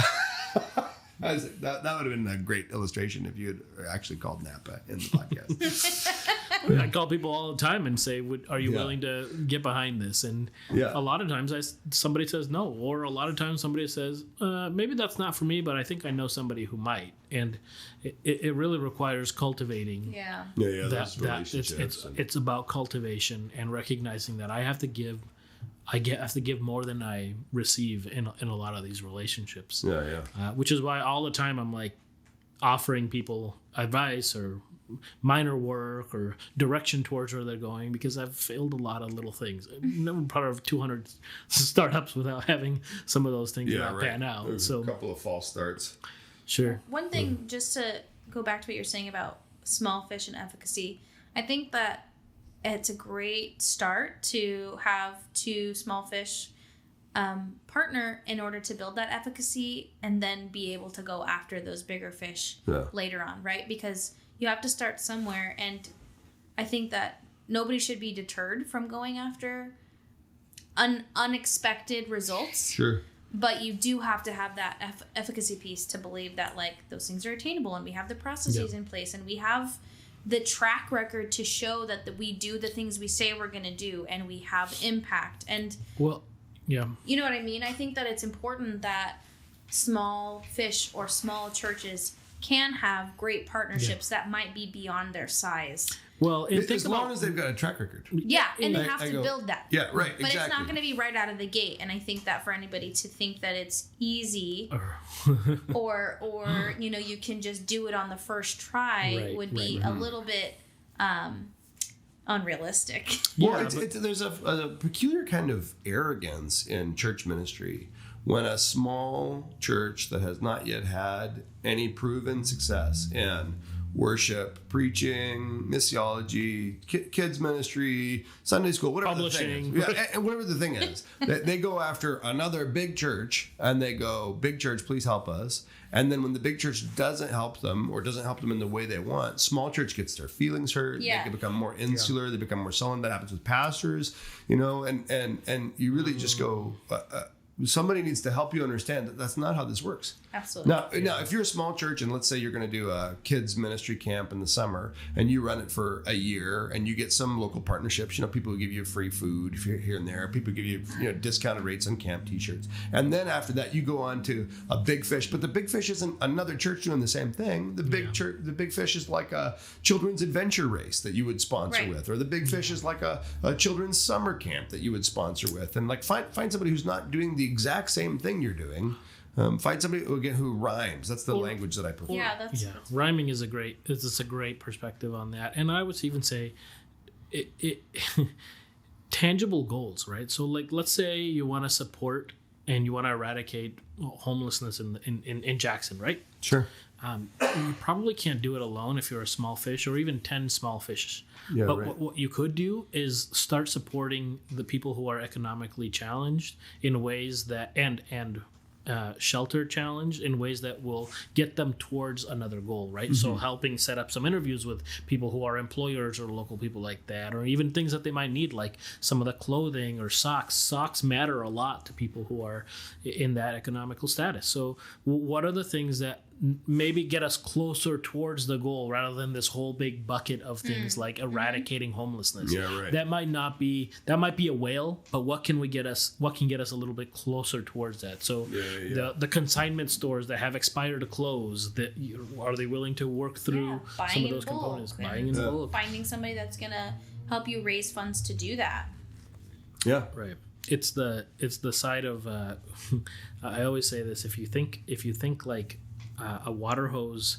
That would have been a great illustration if you had actually called Napa in the podcast. I call people all the time and say, are you willing to get behind this? And a lot of times somebody says no, or a lot of times somebody says, maybe that's not for me, but I think I know somebody who might. And it really requires cultivating. Those relationships. It's about cultivation and recognizing that I have to give more than I receive in a lot of these relationships. Which is why all the time I'm like offering people advice or minor work or direction towards where they're going, because I've failed a lot of little things. I've never part of 200 startups without having some of those things not pan out. There's so a couple of false starts. Sure. One thing, just to go back to what you're saying about small fish and efficacy, I think that it's a great start to have two small fish partner in order to build that efficacy and then be able to go after those bigger fish later on, right? Because you have to start somewhere, and I think that nobody should be deterred from going after unexpected results. Sure. But you do have to have that efficacy piece to believe that like those things are attainable, and we have the processes in place, and we have the track record to show that we do the things we say we're going to do, and we have impact. And you know what I mean? I think that it's important that small fish or small churches can have great partnerships that might be beyond their size. Well, as long as they've got a track record. Yeah, and they have to build that. Yeah, right, But exactly. it's not going to be right out of the gate. And I think that for anybody to think that it's easy or you can just do it on the first try would be a little bit unrealistic. Well, there's a peculiar kind of arrogance in church ministry when a small church that has not yet had any proven success in worship, preaching, missiology, kids ministry, Sunday school, whatever publishing. the thing is. And whatever the thing is. They go after another big church and they go, big church, please help us. And then when the big church doesn't help them or doesn't help them in the way they want, small church gets their feelings hurt. They can become more insular. They become more sullen. That happens with pastors, and you really just go, somebody needs to help you understand that that's not how this works. Absolutely. Now, if you're a small church and let's say you're going to do a kids ministry camp in the summer and you run it for a year and you get some local partnerships, people who give you free food if you're here and there, people give you, discounted rates on camp t-shirts. And then after that, you go on to a big fish, but the big fish isn't another church doing the same thing. The big church, the big fish is like a children's adventure race that you would sponsor with, or the big fish is like a children's summer camp that you would sponsor with. And like find somebody who's not doing the exact same thing you're doing. Find somebody who rhymes. That's the language that I prefer. That's rhyming is a great perspective on that. And I would even say it tangible goals, right? So like, let's say you want to support and you want to eradicate homelessness in Jackson, right? Sure. You probably can't do it alone if you're a small fish or even 10 small fish. What you could do is start supporting the people who are economically challenged in ways that and shelter challenged in ways that will get them towards another goal, right? So helping set up some interviews with people who are employers or local people like that, or even things that they might need, like some of the clothing or socks. Socks matter a lot to people who are in that economical status. So what are the things that maybe get us closer towards the goal rather than this whole big bucket of things like eradicating homelessness? That might be a whale, but what can get us a little bit closer towards that? So the consignment stores that have expired clothes, are they willing to work through some of those components? Buying in bulk. Finding somebody that's gonna help you raise funds to do that. Yeah. Right. It's the side of I always say this, if you think like a water hose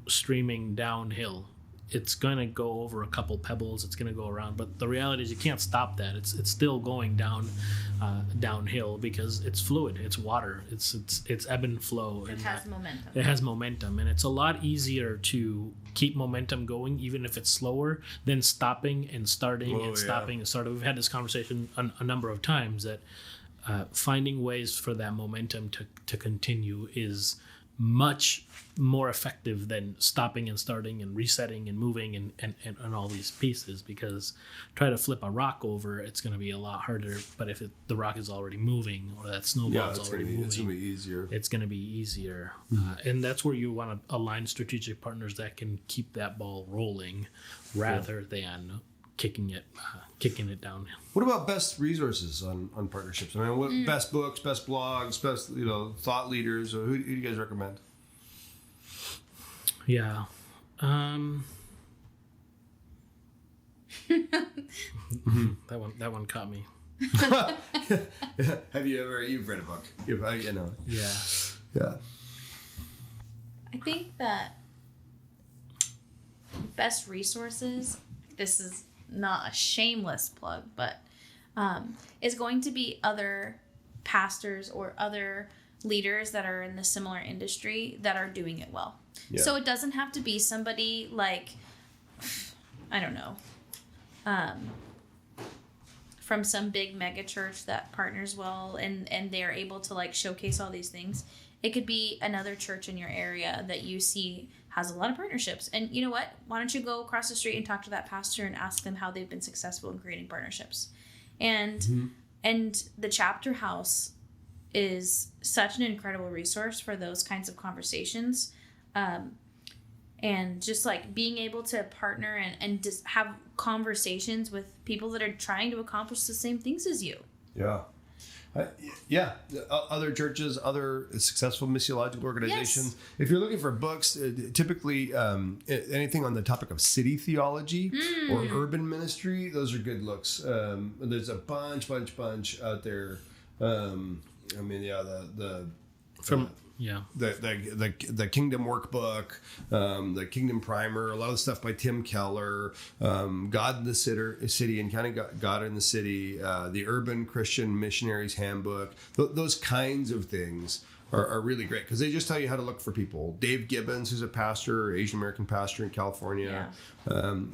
streaming downhill, it's going to go over a couple pebbles, it's going to go around, but the reality is you can't stop that. It's still going downhill because it's fluid, it's water, it's ebb and flow. It has momentum. It has momentum, and it's a lot easier to keep momentum going even if it's slower than stopping and starting and stopping and starting. We've had this conversation a number of times that finding ways for that momentum to continue is much more effective than stopping and starting and resetting and moving and all these pieces, because try to flip a rock over, it's going to be a lot harder. But if the rock is already moving, or that snowball's already moving, it's going to be easier. It's going to be easier. And that's where you want to align strategic partners that can keep that ball rolling rather than kicking it down. What about best resources on partnerships? I mean, what best books, best blogs, best thought leaders? Or who do you guys recommend? Yeah. That one caught me. You've read a book? Yeah. Yeah. I think that best resources, this is not a shameless plug, but is going to be other pastors or other leaders that are in the similar industry that are doing it well. Yeah. So it doesn't have to be somebody like, I don't know, from some big mega church that partners well and they're able to like showcase all these things. It could be another church in your area that you see has a lot of partnerships. And you know what? Why don't you go across the street and talk to that pastor and ask them how they've been successful in creating partnerships? And the chapter house is such an incredible resource for those kinds of conversations. And just like being able to partner and just have conversations with people that are trying to accomplish the same things as you. Yeah. Other churches, other successful missiological organizations. Yes. If you're looking for books, typically anything on the topic of city theology or urban ministry, those are good looks. There's a bunch out there. The Kingdom Workbook, the Kingdom Primer, a lot of the stuff by Tim Keller, God in the City and Counting God in the City, the Urban Christian Missionaries Handbook. Those kinds of things are really great because they just tell you how to look for people. Dave Gibbons, who's a pastor, Asian American pastor in California,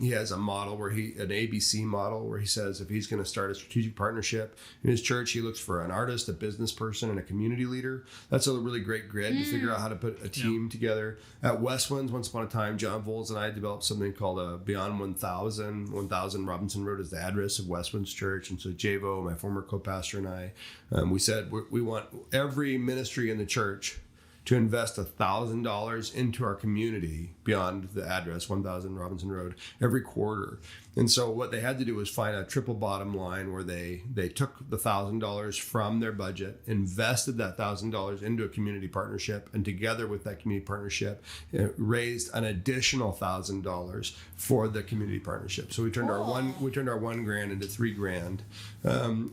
he has a model an ABC model where he says if he's going to start a strategic partnership in his church, he looks for an artist, a business person, and a community leader. That's a really great grid to figure out how to put a team together. At Westwinds, once upon a time, John Voles and I developed something called Beyond 1000. 1000 Robinson Road is the address of Westwinds Church. And so Javo, my former co-pastor, and I, we said we want every ministry in the church to invest $1,000 into our community beyond the address, 1000 Robinson Road, every quarter. And so what they had to do was find a triple bottom line where they took the $1,000 from their budget, invested that $1,000 into a community partnership, and together with that community partnership, raised an additional $1,000 for the community partnership. So we turned our $1,000 into $3,000,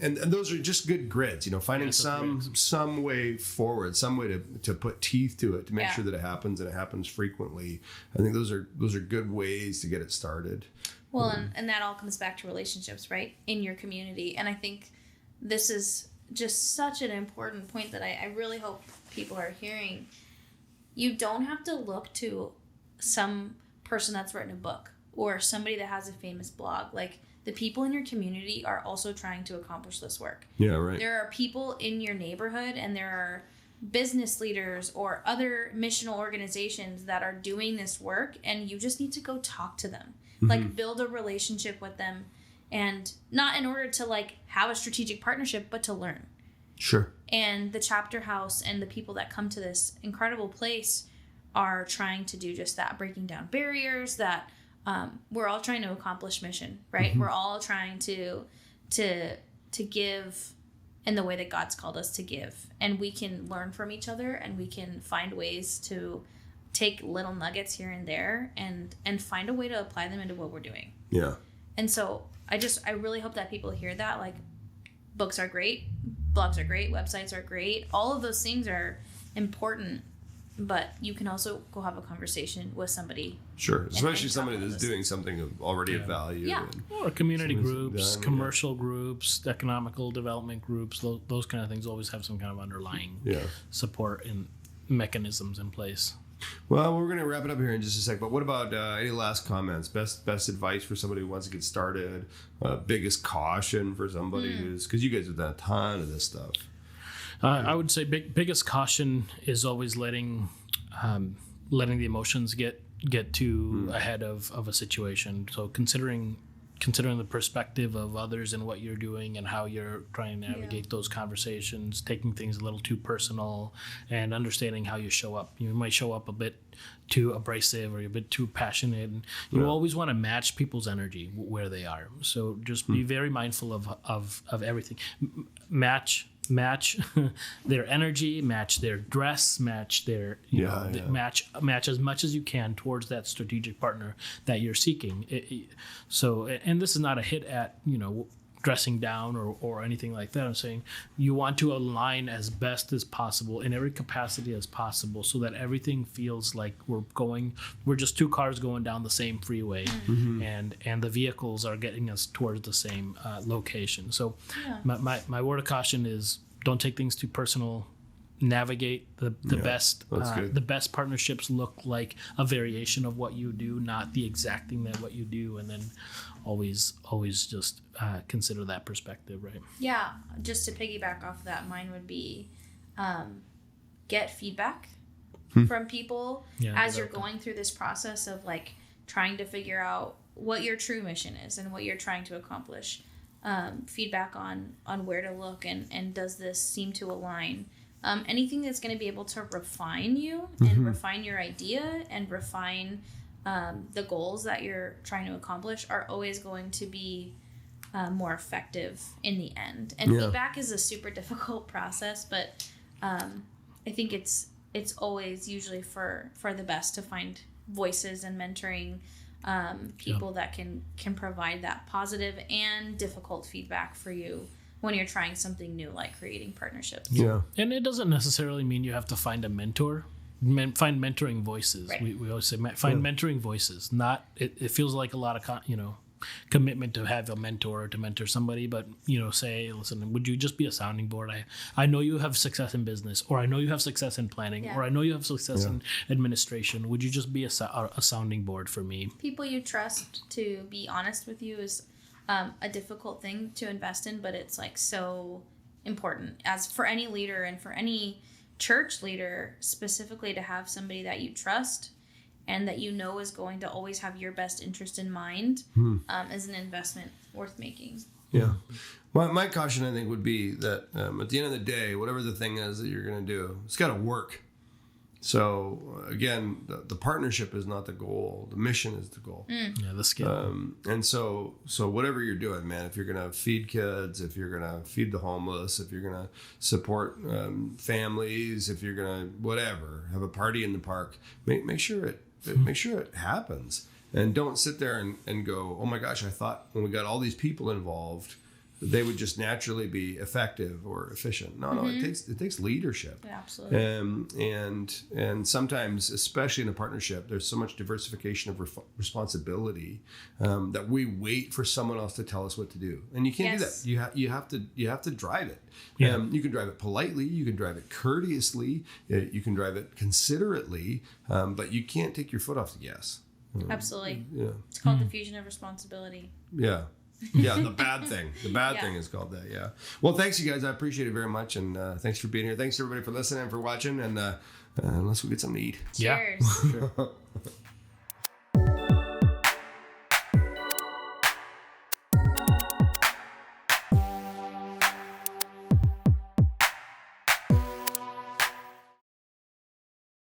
and those are just good grids. Finding some way forward, some way to put teeth to it to make sure that it happens and it happens frequently. I think those are good ways to get it started. Well, and that all comes back to relationships, right? In your community. And I think this is just such an important point that I really hope people are hearing. You don't have to look to some person that's written a book or somebody that has a famous blog. Like, the people in your community are also trying to accomplish this work. Yeah, right. There are people in your neighborhood and there are business leaders or other missional organizations that are doing this work, and you just need to go talk to them. Like, build a relationship with them, and not in order to like have a strategic partnership, but to learn. Sure. And the chapter house and the people that come to this incredible place are trying to do just that, breaking down barriers that we're all trying to accomplish mission, right? We're all trying to give in the way that God's called us to give, and we can learn from each other, and we can find ways to take little nuggets here and there and find a way to apply them into what we're doing. Yeah. And so I really hope that people hear that. Like, books are great, blogs are great, websites are great. All of those things are important, but you can also go have a conversation with somebody. Sure. Especially somebody that's doing something already of value. Yeah. Or community groups, commercial groups, economical development groups, those kind of things always have some kind of underlying support and mechanisms in place. Well, we're going to wrap it up here in just a sec, but what about any last comments? Best advice for somebody who wants to get started? Biggest caution for somebody who's, because you guys have done a ton of this stuff. I would say biggest caution is always letting letting the emotions get too ahead of a situation. So considering the perspective of others and what you're doing and how you're trying to navigate those conversations, taking things a little too personal, and understanding how you show up. You might show up a bit too abrasive or a bit too passionate. And you always want to match people's energy where they are. So just be very mindful of everything. Match their energy, match their dress, match their match as much as you can towards that strategic partner that you're seeking. And this is not a hit at dressing down or anything like that. I'm saying you want to align as best as possible in every capacity as possible, so that everything feels like we're just two cars going down the same freeway, and the vehicles are getting us towards the same location. So my word of caution is, don't take things too personal. Navigate the best. The best partnerships look like a variation of what you do, not the exact thing that what you do. And then always just consider that perspective, right? Yeah. Just to piggyback off of that, mine would be get feedback from people as you're going through this process of like trying to figure out what your true mission is and what you're trying to accomplish. Feedback on where to look and does this seem to align. Anything that's going to be able to refine you and refine your idea and refine the goals that you're trying to accomplish are always going to be more effective in the end. And feedback is a super difficult process, but I think it's always usually for the best to find voices and mentoring people that can provide that positive and difficult feedback for you when you're trying something new, like creating partnerships. Yeah. And it doesn't necessarily mean you have to find a mentor. Find mentoring voices. Right. We always say find mentoring voices. Not it feels like a lot of commitment to have a mentor or to mentor somebody, but say, listen, would you just be a sounding board? I know you have success in business, or I know you have success in planning, or I know you have success in administration. Would you just be a sounding board for me? People you trust to be honest with you is a difficult thing to invest in, but it's like so important as for any leader and for any church leader specifically, to have somebody that you trust and that is going to always have your best interest in mind is an investment worth making. Yeah. My caution, I think, would be that at the end of the day, whatever the thing is that you're going to do, it's got to work. So again, the partnership is not the goal. The mission is the goal. Yeah, the skill. And so whatever you're doing, man, if you're going to feed kids, if you're going to feed the homeless, if you're going to support families, if you're going to whatever, have a party in the park, make sure it happens. And don't sit there and go, oh my gosh, I thought when we got all these people involved, they would just naturally be effective or efficient. No, it takes leadership. Yeah, absolutely. And sometimes, especially in a partnership, there's so much diversification of responsibility that we wait for someone else to tell us what to do, and you can't do that. You have to drive it. Yeah. You can drive it politely, you can drive it courteously, you can drive it considerately, but you can't take your foot off the gas. Absolutely. Yeah. It's called diffusion of responsibility. Yeah. Yeah, the bad thing. The bad thing is called that, yeah. Well, thanks, you guys. I appreciate it very much, and thanks for being here. Thanks, everybody, for listening and for watching, and let's go get something to eat. Cheers. Yeah.